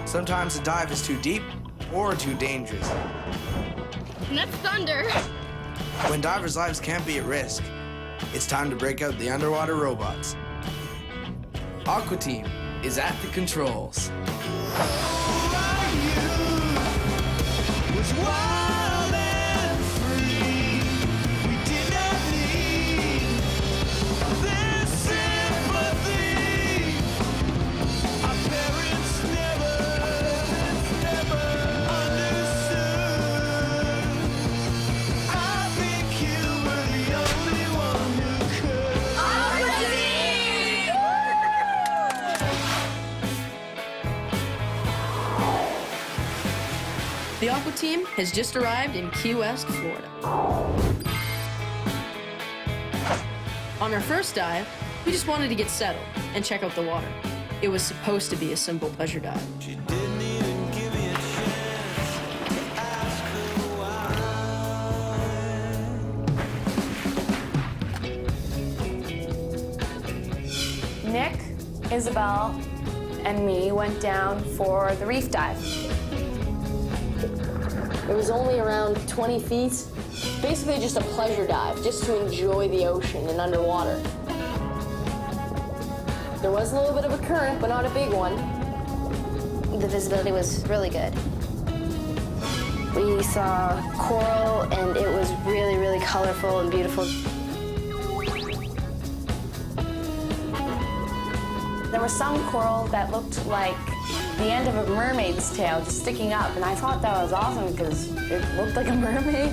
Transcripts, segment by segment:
Sometimes the dive is too deep or too dangerous. And that's thunder. When divers' lives can't be at risk, it's time to break out the underwater robots. Aquateam is at the controls. The Aquateam has just arrived in Key West, Florida. On our first dive, we just wanted to get settled and check out the water. It was supposed to be a simple pleasure dive. She didn't even give me a chance to ask her why. Nick, Isabel, and me went down for the reef dive. It was only around 20 feet. Basically just a pleasure dive, just to enjoy the ocean and underwater. There was a little bit of a current, but not a big one. The visibility was really good. We saw coral, and it was really, really colorful and beautiful. There was some coral that looked like the end of a mermaid's tail just sticking up, and I thought that was awesome because it looked like a mermaid.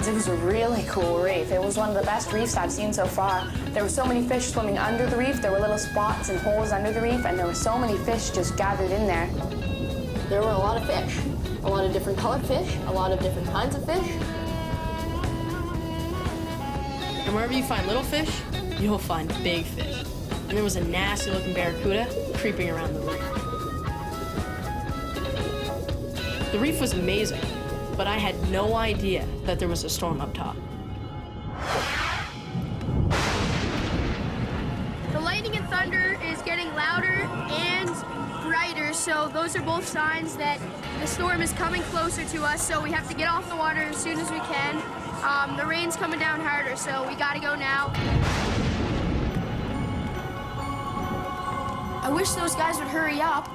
It was a really cool reef. It was one of the best reefs I've seen so far. There were so many fish swimming under the reef. There were little spots and holes under the reef, and there were so many fish just gathered in there. There were a lot of fish, a lot of different colored fish, a lot of different kinds of fish. And wherever you find little fish, you'll find big fish. And there was a nasty-looking barracuda creeping around the reef. The reef was amazing, but I had no idea that there was a storm up top. The lightning and thunder is getting louder and brighter, so those are both signs that the storm is coming closer to us, so we have to get off the water as soon as we can. The rain's coming down harder, so we gotta go now. I wish those guys would hurry up.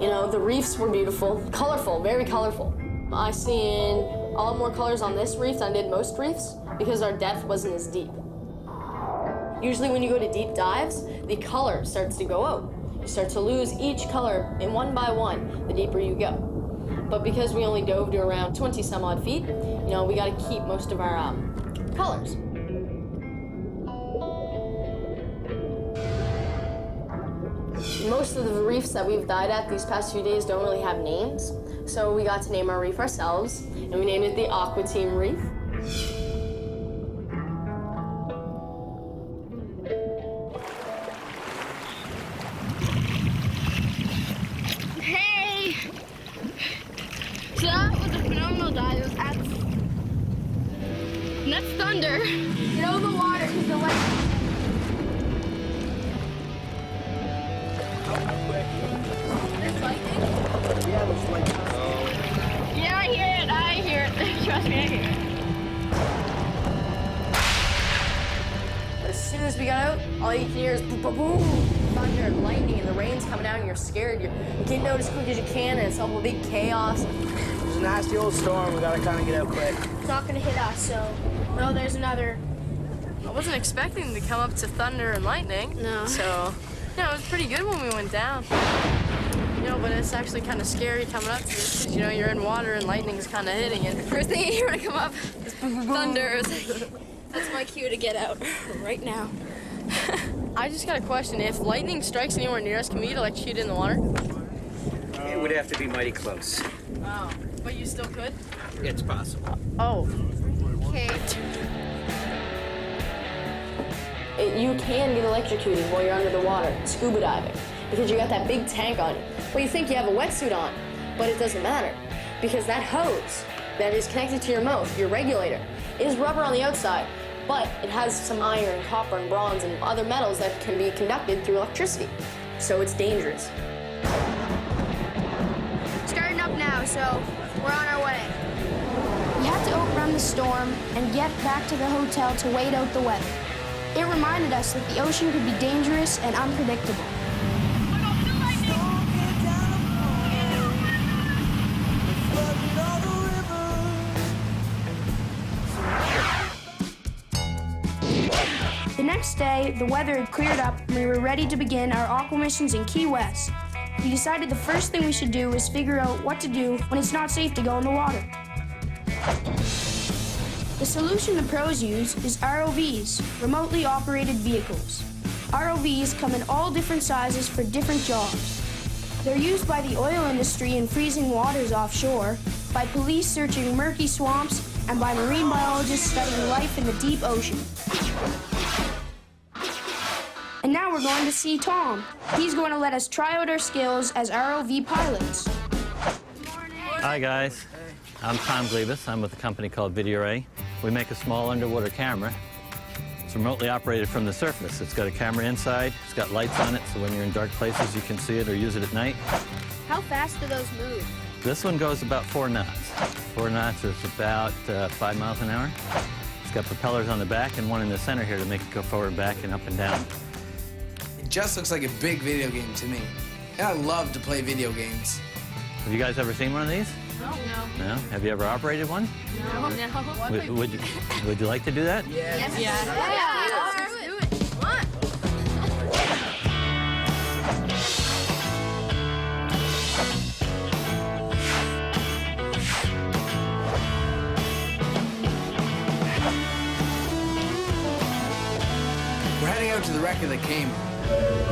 You know, the reefs were beautiful, colorful, very colorful. I seen a lot more colors on this reef than I did most reefs because our depth wasn't as deep. Usually when you go to deep dives, the color starts to go out. You start to lose each color in one by one the deeper you go. But because we only dove to around 20 some odd feet, you know, we gotta keep most of our colors. Most of the reefs that we've dived at these past few days don't really have names, so we got to name our reef ourselves, and we named it the Aquateam Reef. Hey! So that was a phenomenal dive. It was and that's thunder. Get out of the water because the lightning. Yeah, I hear it. Trust me, I hear it. As soon as we got out, all you can hear is boom, boom, boom, thunder and lightning, and the rain's coming down, and you're scared. You're getting out as quick as you can, and it's all a big chaos. There's a nasty old storm. We gotta kind of get out quick. It's not gonna hit us, so. No, there's another. I wasn't expecting to come up to thunder and lightning. No. So, yeah, it was pretty good when we went down. You know, but it's actually kind of scary coming up to this because, you know, you're in water and lightning's kind of hitting it. First thing you hear when I come up is thunder. It's like, that's my cue to get out right now. I just got a question. If lightning strikes anywhere near us, can we get electrocuted in the water? It would have to be mighty close. Oh, but you still could? It's possible. Oh. Okay. You can get electrocuted while you're under the water, scuba diving, because you got that big tank on you. Well, you think you have a wetsuit on, But it doesn't matter, because that hose that is connected to your mouth, your regulator, is rubber on the outside, but it has some iron, copper, and bronze, and other metals that can be conducted through electricity. So it's dangerous. Starting up now, so we're on our way. We had to outrun the storm and get back to the hotel to wait out the weather. It reminded us that the ocean could be dangerous and unpredictable. The next day, the weather had cleared up and we were ready to begin our aqua missions in Key West. We decided the first thing we should do is figure out what to do when it's not safe to go in the water. The solution the pros use is ROVs, remotely operated vehicles. ROVs come in all different sizes for different jobs. They're used by the oil industry in freezing waters offshore, by police searching murky swamps, and by marine biologists studying life in the deep ocean. And now we're going to see Tom. He's going to let us try out our skills as ROV pilots. Hi guys, I'm Tom Glebus. I'm with a company called VideoRay. We make a small underwater camera. It's remotely operated from the surface. It's got a camera inside, it's got lights on it, so when you're in dark places you can see it or use it at night. How fast do those move? This one goes about 4 knots. 4 knots is about 5 miles an hour. It's got propellers on the back and one in the center here to make it go forward and back and up and down. It just looks like a big video game to me. And I love to play video games. Have you guys ever seen one of these? No. No? Have you ever operated one? No. Would you like to do that? Yes. Yeah. Let's do it. Come on. We're heading out to the wreck of the Cayman.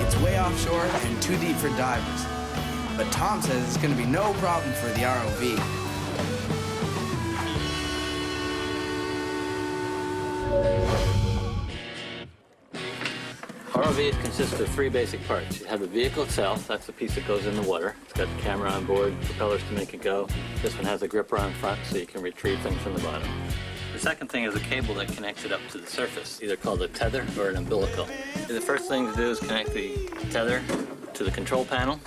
It's way offshore and too deep for divers. But Tom says it's going to be no problem for the ROV. ROV consists of 3 basic parts. You have the vehicle itself, that's the piece that goes in the water. It's got the camera on board, propellers to make it go. This one has a gripper on front so you can retrieve things from the bottom. The second thing is a cable that connects it up to the surface, either called a tether or an umbilical. The first thing to do is connect the tether to the control panel.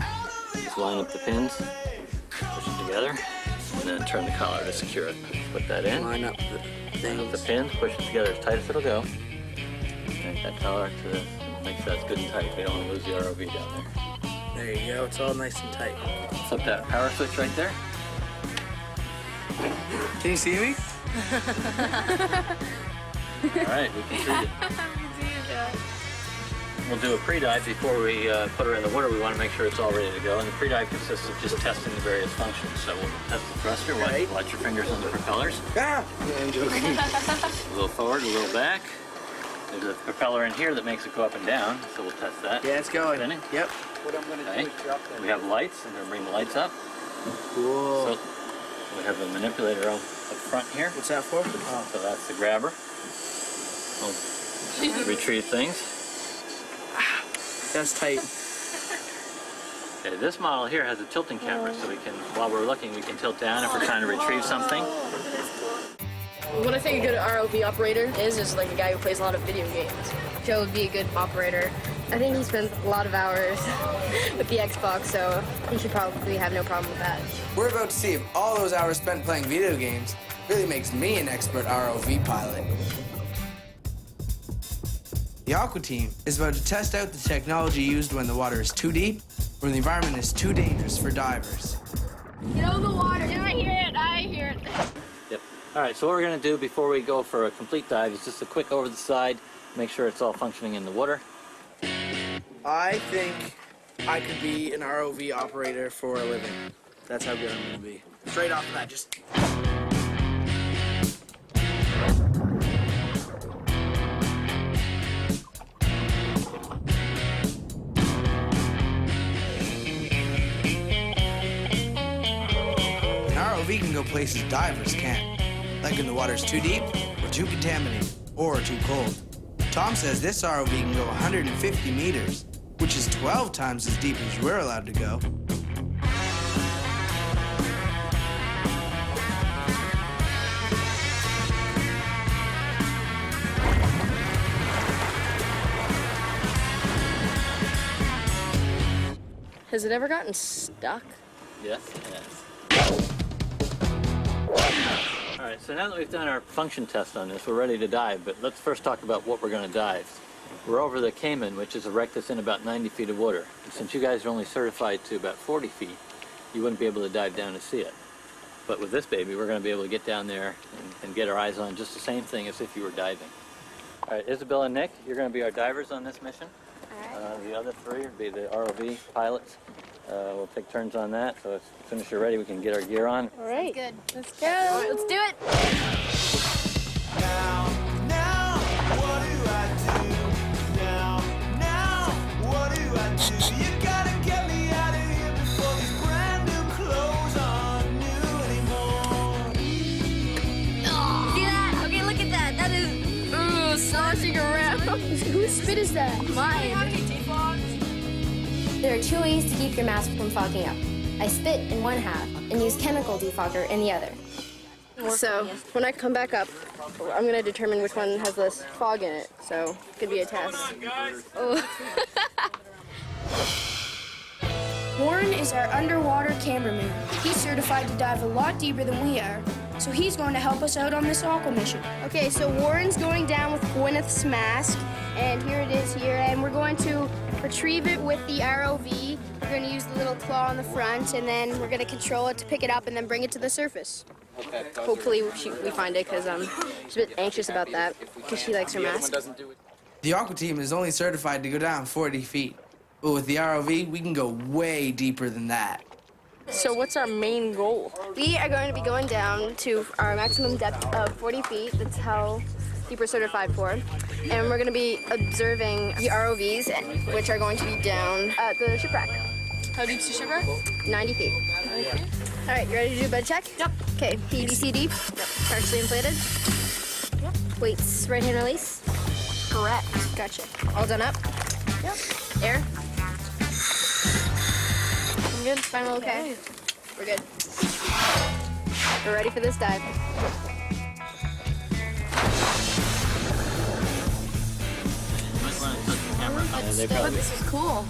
Just line up the pins, push it together, and then turn the collar to secure it. Put that in. Line up the pins, push it together as tight as it'll go. Connect that collar to this. Make sure that's good and tight. We don't want to lose the ROV down there. There you go. It's all nice and tight. Flip that power switch right there. Can you see me? All right, we can treat it. We'll do a pre-dive before we put her in the water. We want to make sure it's all ready to go. And the pre-dive consists of just testing the various functions. So we'll test the thruster. Right. Watch your fingers on the propellers. Ah! I'm joking. A little forward, a little back. There's a propeller in here that makes it go up and down. So we'll test that. Yeah, it's going. Spinning. Yep. Okay. We have lights. I'm going to bring the lights up. Cool. So we have a manipulator up front here. What's that for? Oh, so that's the grabber. We'll retrieve things. That's tight. Okay, this model here has a tilting camera, so we can, while we're looking, we can tilt down if we're trying to retrieve something. What I think a good ROV operator is like a guy who plays a lot of video games. Joe would be a good operator. I think he spends a lot of hours with the Xbox, so he should probably have no problem with that. We're about to see if all those hours spent playing video games really makes me an expert ROV pilot. The Aquateam is about to test out the technology used when the water is too deep or the environment is too dangerous for divers. Get out of the water. I hear it. I hear it. Yep. All right, so what we're going to do before we go for a complete dive is just a quick over the side, make sure it's all functioning in the water. I think I could be an ROV operator for a living. That's how good I'm going to be. Straight off the bat, just... An ROV can go places divers can't, like when the water's too deep, or too contaminated, or too cold. Tom says this ROV can go 150 meters, which is 12 times as deep as we're allowed to go. Has it ever gotten stuck? Yes, it has. All right, so now that we've done our function test on this, we're ready to dive, but let's first talk about what we're going to dive. We're over the Cayman, which is a wreck that's in about 90 feet of water. And since you guys are only certified to about 40 feet, you wouldn't be able to dive down to see it. But with this baby, we're going to be able to get down there and get our eyes on just the same thing as if you were diving. All right, Isabel and Nick, you're going to be our divers on this mission. All right. The other three will be the ROV pilots. We'll take turns on that, so as soon as you're ready, we can get our gear on. All right. Good. Let's go. Let's do it. Now, what do I do? Now, what do I do? You gotta get me out of here before these brand new clothes aren't new anymore. See that? Okay, look at that. That is sloshing around. Whose spit is that? Mine. There are two ways to keep your mask from fogging up. I spit in one half and use chemical defogger in the other. So when I come back up, I'm gonna determine which one has less fog in it. So it could be a test. Oh. Warren is our underwater cameraman. He's certified to dive a lot deeper than we are, so he's going to help us out on this aqua mission. Okay, so Warren's going down with Gwyneth's mask, and here it is here, and we're going to retrieve it with the ROV. We're going to use the little claw on the front, and then we're going to control it to pick it up and then bring it to the surface. Hopefully we find it, because she's a bit anxious about that, because she likes her mask. The Aquateam is only certified to go down 40 feet. But with the ROV, we can go way deeper than that. So what's our main goal? We are going to be going down to our maximum depth of 40 feet. That's how deep we're certified for. And we're going to be observing the ROVs, which are going to be down at the shipwreck. How deep's the shipwreck? 90 feet. All right, you ready to do a bed check? Yep. Okay, PBCD. Yep. Partially inflated. Yep. Weights, right hand release. Correct. Gotcha. All done up? Yep. Air? I'm good. Final okay? We're good. We're ready for this dive. This is cool.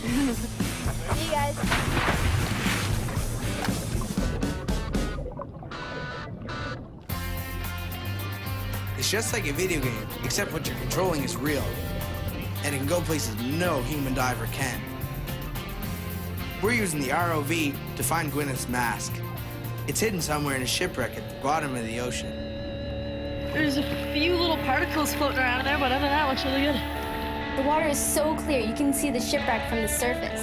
See you guys. It's just like a video game, except what you're controlling is real. And it can go places no human diver can. We're using the ROV to find Gwyneth's mask. It's hidden somewhere in a shipwreck at the bottom of the ocean. There's a few little particles floating around in there, but other than that, it looks really good. The water is so clear, you can see the shipwreck from the surface.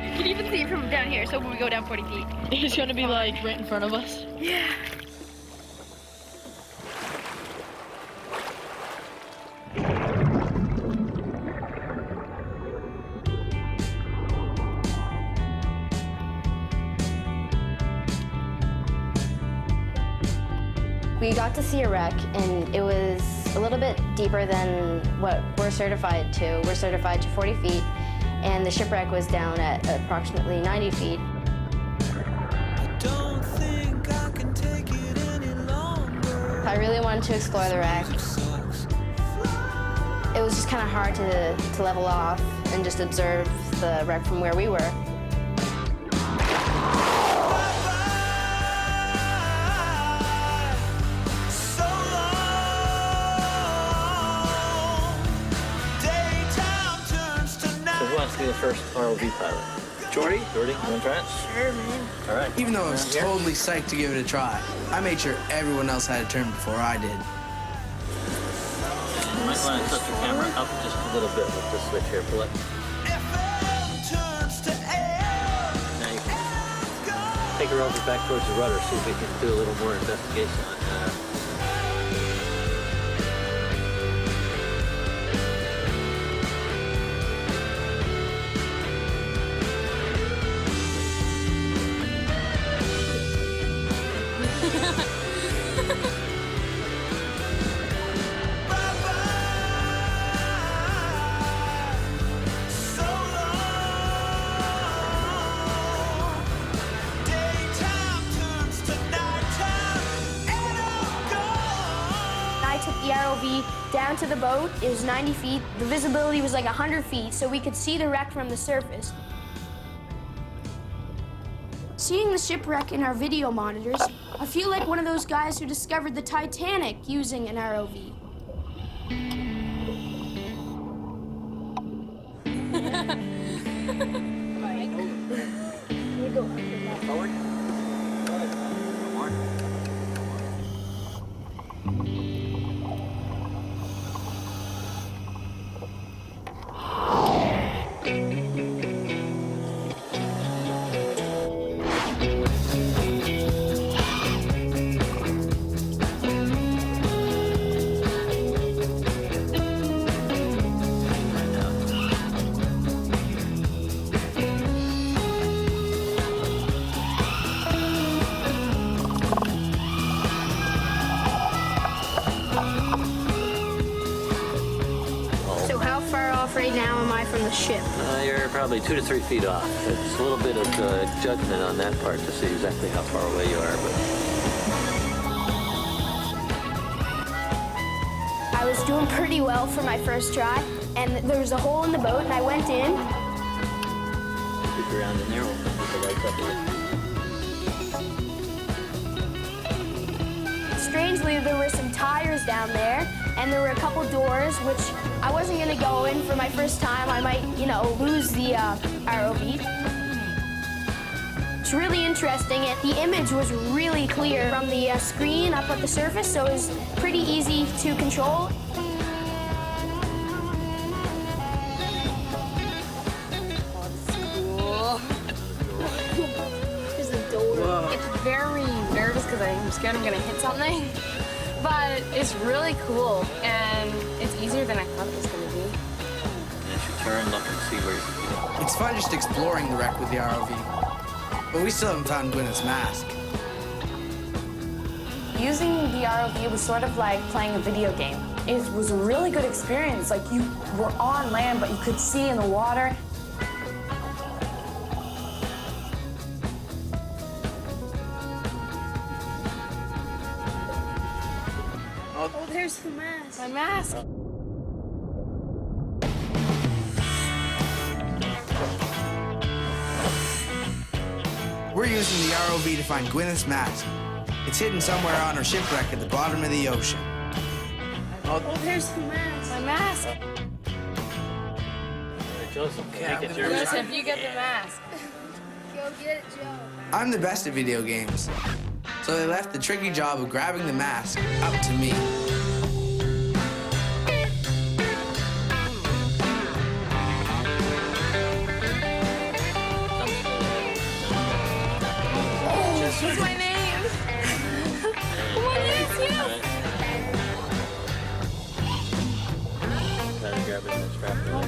You can even see it from down here, so when we go down 40 feet. It's gonna be like right in front of us. Yeah. We got to see a wreck, and it was a little bit deeper than what we're certified to. We're certified to 40 feet, and the shipwreck was down at approximately 90 feet. Don't think I can take it any longer. I really wanted to explore the wreck. It was just kind of hard to level off and just observe the wreck from where we were. Who wants to be the first ROV pilot? Jordy? Jordy, you want to try it? Sure, man. All right. Even though I was totally psyched to give it a try, I made sure everyone else had a turn before I did. You might want to tilt your camera up just a little bit with this switch here. Pull it. Now you can take her over back towards the rudder, see if we can do a little more investigation on down to the boat. It was 90 feet. The visibility was like 100 feet, so we could see the wreck from the surface. Seeing the shipwreck in our video monitors, I feel like one of those guys who discovered the Titanic using an ROV. Forward. More. So how far off right now am I from the ship? You're probably 2 to 3 feet off. It's a little bit of judgment on that part to see exactly how far away you are, but I was doing pretty well for my first try, and there was a hole in the boat, and I went in. creep around in there. We'll put the lights up here. Strangely, there were some tires down there, and there were a couple doors, which I wasn't gonna go in for my first time. I might, lose the ROV. It's really interesting, and the image was really clear from the screen up at the surface, so it was pretty easy to control. There's a door. Whoa. It's very nervous because I'm scared I'm gonna hit something. But it's really cool, and it's easier than I thought it was gonna be. And you turn, look, and see where you're... It's fun just exploring the wreck with the ROV. But we still haven't found Gwyneth's mask. Using the ROV was sort of like playing a video game. It was a really good experience. Like, you were on land, but you could see in the water. Oh, there's the mask. My mask. We're using the ROV to find Gwyneth's mask. It's hidden somewhere on her shipwreck at the bottom of the ocean. Oh, there's the mask. My mask. Joseph, take it. Yours. Joseph, you get the mask. Go get it, Joe. I'm the best at video games, so they left the tricky job of grabbing the mask up to me. What's my name? What is you? Try to grab it and strap it on.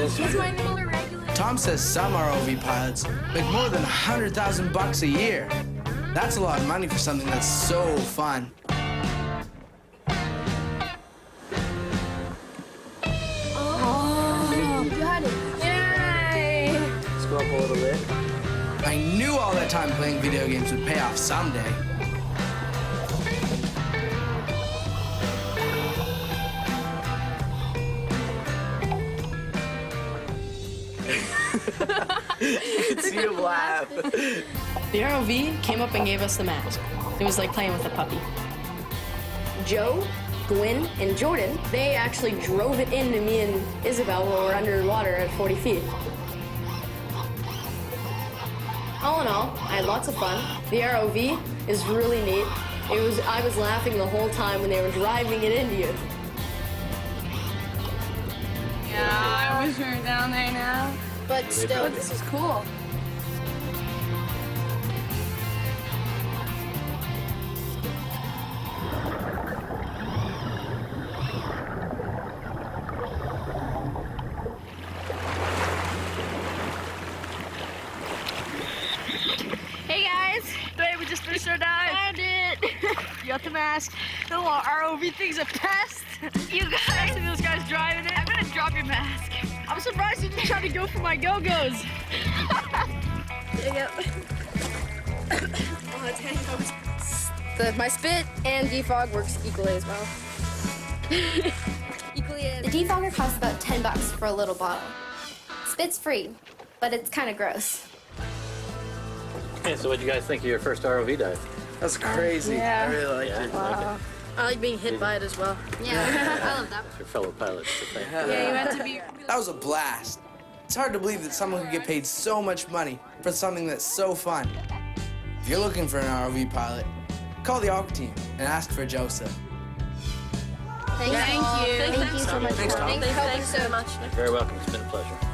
What's my name? Tom says some ROV pilots make more than $100,000 a year. That's a lot of money for something that's so fun. Oh, you got it. Yay! Let's go up a little bit. I knew all that time playing video games would pay off someday. See him laugh. The ROV came up and gave us the mask. It was like playing with a puppy. Joe, Gwen, and Jordan, they actually drove it into me and Isabel while we're underwater at 40 feet. All in all, I had lots of fun. The ROV is really neat. I was laughing the whole time when they were driving it into you. Yeah, I wish we were down there now. But still, This is cool. Hey guys, today we just finished our dive. Found it. You got the mask. The little ROV thing's a pest. You guys, see those guys driving it? I'm gonna drop your mask. I'm surprised you didn't try to go for my go-go's. There you go. Oh, it's My spit and defog works equally as well. The defogger costs about $10 for a little bottle. Spit's free, but it's kind of gross. Okay, so what do you guys think of your first ROV dive? That's crazy. Yeah. I really liked it. Wow. I like being hit by it as well. Yeah, I love that. Your fellow pilots to thank. Yeah, you had to be. That was a blast. It's hard to believe that someone could get paid so much money for something that's so fun. If you're looking for an ROV pilot, call the Aquateam and ask for Joseph. Thank you. Thank you so much. Thanks, Tom. Thank you so much. You're very welcome. It's been a pleasure.